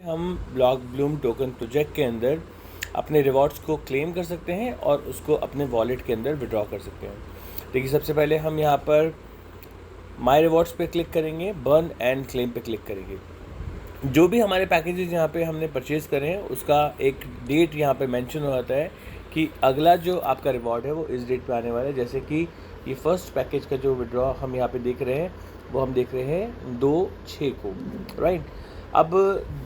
हम block Bloom token project के अंदर अपने रिवॉर्ड्स को क्लेम कर सकते हैं और उसको अपने वॉलेट के अंदर विड्रॉ कर सकते हैं। देखिए, सबसे पहले हम यहाँ पर माय रिवॉर्ड्स पे क्लिक करेंगे, बर्न एंड क्लेम पे क्लिक करेंगे। जो भी हमारे पैकेजेस यहाँ पे हमने परचेज़ करे हैं उसका एक डेट यहाँ पे मेंशन हो जाता है कि अगला जो आपका रिवॉर्ड है वो इस डेट पे आने वाला है। जैसे कि ये फर्स्ट पैकेज का जो विड्रॉ हम यहाँ पे देख रहे हैं वो हम देख रहे हैं 2/6 को, राइट। अब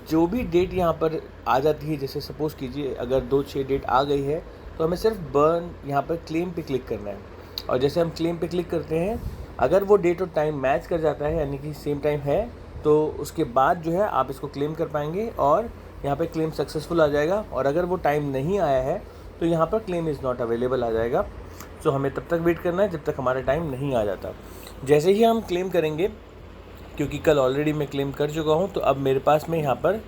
जो भी डेट यहाँ पर आ जाती है, जैसे सपोज़ कीजिए अगर 2/6 डेट आ गई है तो हमें सिर्फ बर्न यहाँ पर क्लेम पे क्लिक करना है। और जैसे हम क्लेम पे क्लिक करते हैं, अगर वो डेट और टाइम मैच कर जाता है यानी कि सेम टाइम है, तो उसके बाद जो है आप इसको क्लेम कर पाएंगे और यहाँ पे क्लेम सक्सेसफुल आ जाएगा। और अगर वो टाइम नहीं आया है तो यहाँ पर क्लेम इज़ नॉट अवेलेबल आ जाएगा। सो हमें तब तक वेट करना है जब तक हमारा टाइम नहीं आ जाता। जैसे ही हम क्लेम करेंगे, क्योंकि कल ऑलरेडी मैं क्लेम कर चुका हूँ, तो अब मेरे पास में यहाँ पर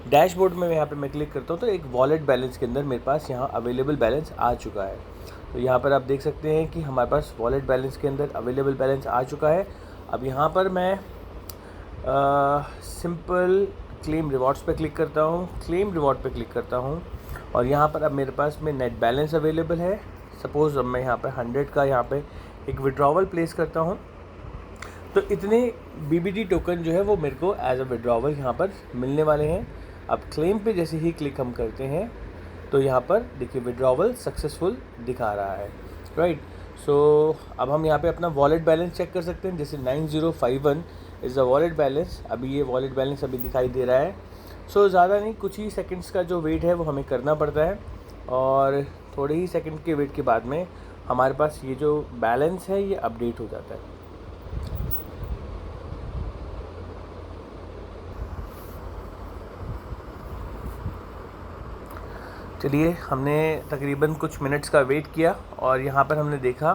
डैशबोर्ड में यहाँ पे मैं क्लिक करता हूँ तो एक वॉलेट बैलेंस के अंदर मेरे पास यहाँ अवेलेबल बैलेंस आ चुका है। तो यहाँ पर आप देख सकते हैं कि हमारे पास वॉलेट बैलेंस के अंदर अवेलेबल बैलेंस आ चुका है। अब यहाँ पर मैं सिंपल क्लेम रिवॉर्ड्स पे क्लिक करता हूँ, क्लेम रिवॉर्ड पे क्लिक करता हूँ और यहाँ पर अब मेरे पास में नेट बैलेंस अवेलेबल है। सपोज़ अब मैं यहाँ पे 100 का यहाँ पे एक विड्रॉवल प्लेस करता हूँ तो इतने BBT टोकन जो है वो मेरे को एज अ विड्रॉवल यहाँ पर मिलने वाले हैं। अब क्लेम पे जैसे ही क्लिक हम करते हैं तो यहाँ पर देखिए विड्रॉवल सक्सेसफुल दिखा रहा है, राइट। सो अब हम यहाँ पे अपना वॉलेट बैलेंस चेक कर सकते हैं। जैसे 9051 इज़ द वॉलेट बैलेंस, अभी ये वॉलेट बैलेंस अभी दिखाई दे रहा है। सो ज़्यादा नहीं, कुछ ही सेकंड्स का जो वेट है वो हमें करना पड़ता है और थोड़े ही सेकंड के वेट के बाद में हमारे पास ये जो बैलेंस है ये अपडेट हो जाता है। चलिए, हमने तकरीबन कुछ मिनट्स का वेट किया और यहाँ पर हमने देखा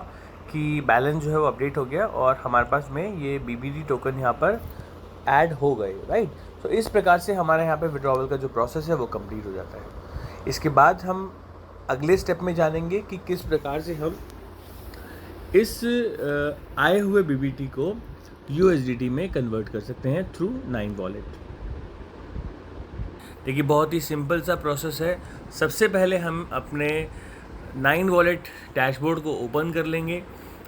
कि बैलेंस जो है वो अपडेट हो गया और हमारे पास में ये BBT टोकन यहाँ पर ऐड हो गए, राइट। तो इस प्रकार से हमारे यहाँ पे विड्रॉवल का जो प्रोसेस है वो कंप्लीट हो जाता है। इसके बाद हम अगले स्टेप में जानेंगे कि किस प्रकार से हम इस आए हुए BBT को USDT में कन्वर्ट कर सकते हैं थ्रू 9 वॉलेट। देखिए, बहुत ही सिंपल सा प्रोसेस है। सबसे पहले हम अपने 9 वॉलेट डैशबोर्ड को ओपन कर लेंगे।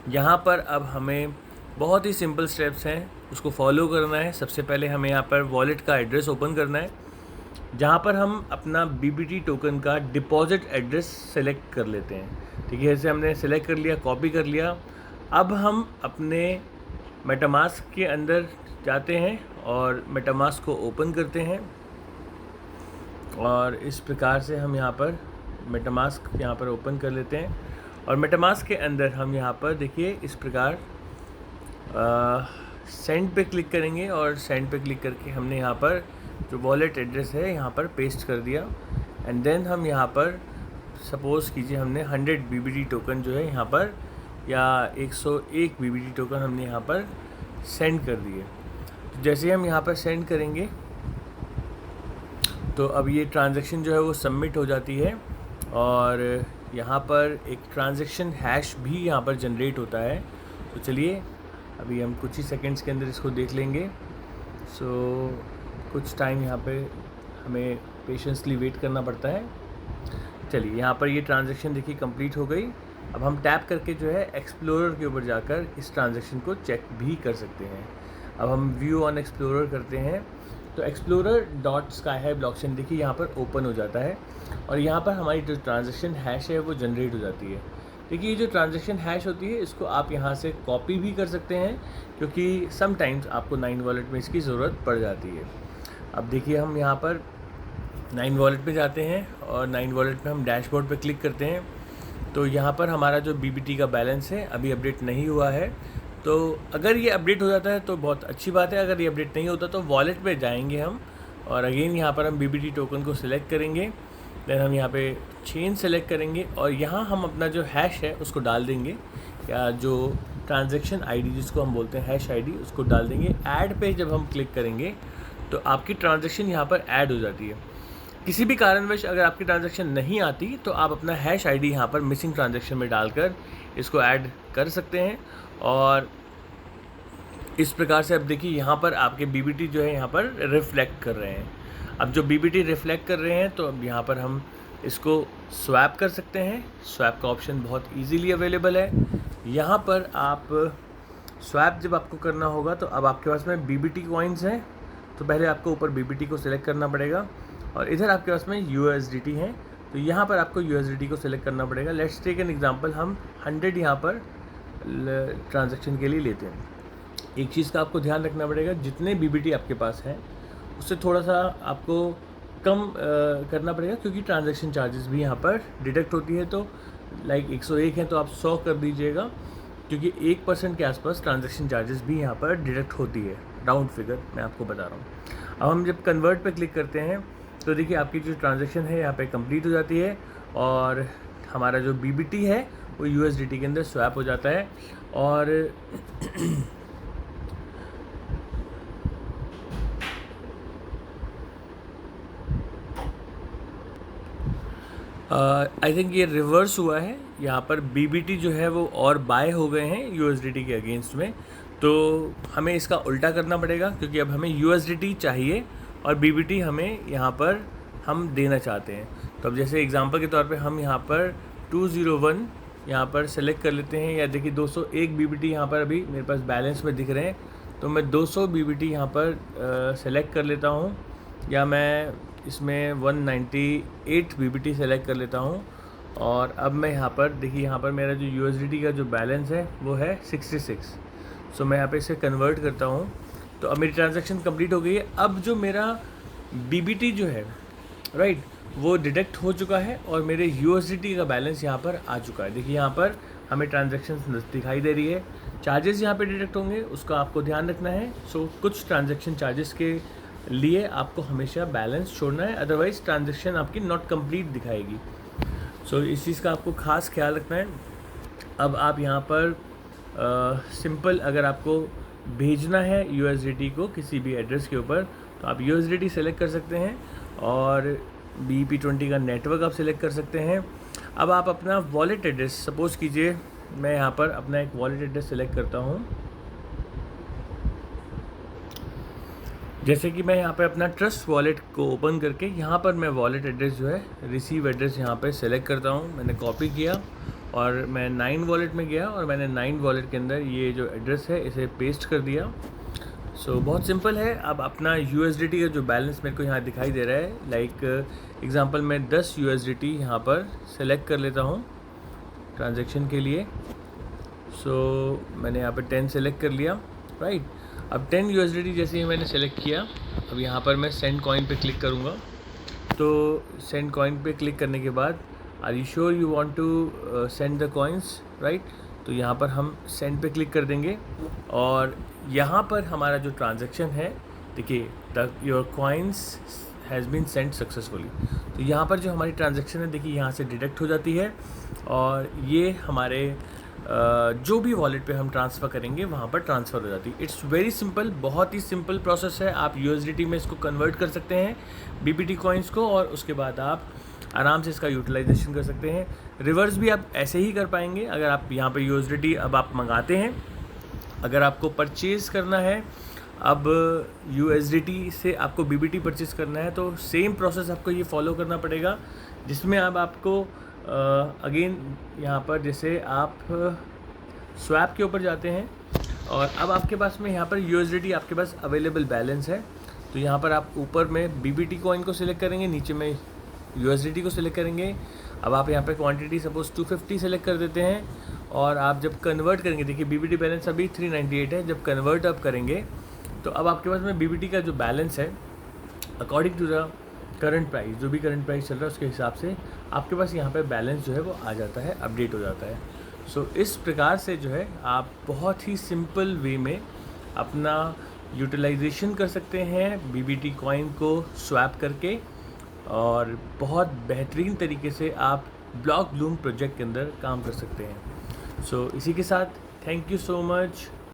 यहाँ पर अब हमें बहुत ही सिंपल स्टेप्स हैं, उसको फॉलो करना है। सबसे पहले हमें यहाँ पर वॉलेट का एड्रेस ओपन करना है, जहाँ पर हम अपना BBT टोकन का डिपॉजिट एड्रेस सेलेक्ट कर लेते हैं। ठीक है, ऐसे हमने सेलेक्ट कर लिया, कॉपी कर लिया। अब हम अपने मेटामास्क के अंदर जाते हैं और मेटामास्क को ओपन करते हैं और इस प्रकार से हम यहाँ पर मेटामास्क यहाँ पर ओपन कर लेते हैं और मेटामास्क के अंदर हम यहाँ पर देखिए इस प्रकार सेंड पे क्लिक करेंगे और सेंड पे क्लिक करके हमने यहाँ पर जो वॉलेट एड्रेस है यहाँ पर पेस्ट कर दिया। एंड देन हम यहाँ पर सपोज़ कीजिए हमने 100 BBT टोकन जो है यहाँ पर या 101 BBT टोकन हमने यहाँ पर सेंड कर दिए। तो जैसे हम यहाँ पर सेंड करेंगे तो अब ये ट्रांजैक्शन जो है वो सबमिट हो जाती है और यहाँ पर एक ट्रांजैक्शन हैश भी यहाँ पर जनरेट होता है। तो चलिए, अभी हम कुछ ही सेकंड्स के अंदर इसको देख लेंगे। सो कुछ टाइम यहाँ पे हमें पेशेंसली वेट करना पड़ता है। चलिए, यहाँ पर ये ट्रांजैक्शन देखिए कंप्लीट हो गई। अब हम टैप करके जो है एक्सप्लोरर के ऊपर जाकर इस ट्रांजैक्शन को चेक भी कर सकते हैं। अब हम व्यू ऑन एक्सप्लोरर करते हैं तो explorer.skyhive ब्लॉकचेन देखिए यहाँ पर ओपन हो जाता है और यहाँ पर हमारी जो ट्रांजैक्शन हैश है वो जनरेट हो जाती है। देखिए, ये जो ट्रांजैक्शन हैश होती है इसको आप यहाँ से कॉपी भी कर सकते हैं, क्योंकि समटाइम्स आपको 9 वॉलेट में इसकी ज़रूरत पड़ जाती है। अब देखिए, हम यहाँ पर 9 वॉलेट पे जाते हैं और 9 वॉलेट पे हम डैशबोर्ड पे क्लिक करते हैं तो यहाँ पर हमारा जो BBT का बैलेंस है अभी अपडेट नहीं हुआ है। तो अगर ये अपडेट हो जाता है तो बहुत अच्छी बात है, अगर ये अपडेट नहीं होता तो वॉलेट पे जाएंगे हम और अगेन यहाँ पर हम BBT टोकन को सिलेक्ट करेंगे। देन हम यहाँ पे चेन सेलेक्ट करेंगे और यहाँ हम अपना जो हैश है उसको डाल देंगे, या जो ट्रांजैक्शन ID जिसको हम बोलते हैं हैश ID उसको डाल देंगे। ऐड पे जब हम क्लिक करेंगे तो आपकी ट्रांजैक्शन यहाँ पर ऐड हो जाती है। किसी भी कारणवश अगर आपकी ट्रांजैक्शन नहीं आती तो आप अपना हैश ID यहाँ पर मिसिंग ट्रांजैक्शन में डालकर इसको ऐड कर सकते हैं और इस प्रकार से अब देखिए यहाँ पर आपके BBT जो है यहाँ पर रिफ्लेक्ट कर रहे हैं। अब जो BBT रिफ्लेक्ट कर रहे हैं तो अब यहाँ पर हम इसको स्वैप कर सकते हैं। स्वैप का ऑप्शन बहुत इजीली अवेलेबल है। यहाँ पर आप स्वैप जब आपको करना होगा तो अब आपके पास में BBT कॉइन्स हैं, तो पहले आपको ऊपर BBT को सिलेक्ट करना पड़ेगा और इधर आपके पास में USDT हैं, तो यहाँ पर आपको USDT को सिलेक्ट करना पड़ेगा। लेट्स टेक एन एग्जांपल, हम 100 यहाँ पर ट्रांजैक्शन के लिए लेते हैं। एक चीज़ का आपको ध्यान रखना पड़ेगा, जितने BBT आपके पास हैं उससे थोड़ा सा आपको कम करना पड़ेगा, क्योंकि ट्रांजैक्शन चार्जेस भी यहाँ पर डिडक्ट होती है। तो लाइक 101 है तो आप 100 कर दीजिएगा, क्योंकि 1% के आसपास ट्रांजैक्शन चार्जेस भी यहाँ पर डिडक्ट होती है। राउंड फिगर मैं आपको बता रहा हूँ। अब हम जब कन्वर्ट पे क्लिक करते हैं तो देखिए आपकी जो ट्रांजैक्शन है यहाँ पे कंप्लीट हो जाती है और हमारा जो BBT है वो USDT के अंदर स्वैप हो जाता है। और आई थिंक ये रिवर्स हुआ है, यहाँ पर BBT जो है वो और बाय हो गए हैं USDT के अगेंस्ट में, तो हमें इसका उल्टा करना पड़ेगा, क्योंकि अब हमें USDT चाहिए और BBT हमें यहाँ पर हम देना चाहते हैं। तो अब जैसे एग्जांपल के तौर पे हम यहाँ पर 201 यहाँ पर सेलेक्ट कर लेते हैं, या देखिए 201 BBT यहाँ पर अभी मेरे पास बैलेंस में दिख रहे हैं, तो मैं 200 BBT यहाँ पर सेलेक्ट कर लेता हूँ, या मैं इसमें 198 BBT सेलेक्ट कर लेता हूँ। और अब मैं यहाँ पर देखिए, यहाँ पर मेरा जो USDT का जो बैलेंस है वो है 66। सो मैं यहाँ पे इसे कन्वर्ट करता हूँ, तो अब मेरी ट्रांजैक्शन कंप्लीट हो गई है। अब जो मेरा BBT जो है राइट वो डिडक्ट हो चुका है और मेरे USDT का बैलेंस यहाँ पर आ चुका है। देखिए यहाँ पर हमें ट्रांजैक्शन दिखाई दे रही है। चार्जेस यहाँ पे डिडक्ट होंगे, उसका आपको ध्यान रखना है। सो कुछ ट्रांजैक्शन चार्जेस के लिए आपको हमेशा बैलेंस छोड़ना है, अदरवाइज़ ट्रांजैक्शन आपकी नॉट कंप्लीट दिखाएगी। सो इस चीज़ का आपको खास ख्याल रखना है। अब आप यहाँ पर सिंपल अगर आपको भेजना है USDT को किसी भी एड्रेस के ऊपर, तो आप USDT सेलेक्ट कर सकते हैं और BEP20 का नेटवर्क आप सेलेक्ट कर सकते हैं। अब आप अपना वॉलेट एड्रेस, सपोज़ कीजिए मैं यहाँ पर अपना एक वॉलेट एड्रेस सेलेक्ट करता हूँ, जैसे कि मैं यहाँ पे अपना ट्रस्ट वॉलेट को ओपन करके यहाँ पर मैं वॉलेट एड्रेस जो है रिसीव एड्रेस यहाँ पे सेलेक्ट करता हूँ। मैंने कॉपी किया और मैं 9 वॉलेट में गया और मैंने 9 वॉलेट के अंदर ये जो एड्रेस है इसे पेस्ट कर दिया। सो बहुत सिंपल है। अब अपना USDT का जो बैलेंस मेरे को यहाँ दिखाई दे रहा है, लाइक एग्जांपल मैं 10 USDT यहाँ पर सेलेक्ट कर लेता हूँ ट्रांजैक्शन के लिए। सो मैंने यहाँ पर 10 सेलेक्ट कर लिया राइट। अब 10 USDT जैसे ही मैंने सेलेक्ट किया, अब यहाँ पर मैं सेंड कॉइन पे क्लिक करूँगा। तो सेंड कॉइन पे क्लिक करने के बाद are you sure you want to send the coins right, तो यहाँ पर हम सेंड पे क्लिक कर देंगे और यहाँ पर हमारा जो ट्रांजैक्शन है देखिए the your coins has been send successfully. तो यहाँ पर जो हमारी ट्रांजैक्शन है देखिए यहाँ से डिडक्ट हो जाती है और ये हमारे जो भी वॉलेट पे हम ट्रांसफ़र करेंगे वहाँ पर ट्रांसफ़र हो जाती है। इट्स वेरी सिंपल, बहुत ही सिंपल प्रोसेस है। आप USDT में इसको कन्वर्ट कर सकते हैं BBT कॉइन्स को और उसके बाद आप आराम से इसका यूटिलाइजेशन कर सकते हैं। रिवर्स भी आप ऐसे ही कर पाएंगे। अगर आप यहाँ पे USDT अब आप मंगाते हैं, अगर आपको परचेज़ करना है अब USDT से आपको BBT परचेज़ करना है, तो सेम प्रोसेस आपको ये फॉलो करना पड़ेगा, जिसमें अब आपको अगेन यहाँ पर जैसे आप स्वैप के ऊपर जाते हैं और अब आपके पास में यहाँ पर USDT आपके पास अवेलेबल बैलेंस है, तो यहाँ पर आप ऊपर में BBT कॉइन को सिलेक्ट करेंगे, नीचे में USDT को सिलेक्ट करेंगे। अब आप यहाँ पे क्वांटिटी सपोज 250 सेलेक्ट कर देते हैं और आप जब कन्वर्ट करेंगे, देखिए BBT बैलेंस अभी 398 है, जब कन्वर्ट आप करेंगे तो अब आपके पास में BBT का जो बैलेंस है according to the current price, जो भी करंट प्राइस चल रहा है उसके हिसाब से आपके पास यहाँ पे बैलेंस जो है वो आ जाता है, अपडेट हो जाता है। सो इस प्रकार से जो है आप बहुत ही सिंपल वे में अपना यूटिलाइजेशन कर सकते हैं BBT कॉइन को स्वैप करके, और बहुत बेहतरीन तरीके से आप ब्लॉक ब्लूम प्रोजेक्ट के अंदर काम कर सकते हैं। सो इसी के साथ थैंक यू सो मच।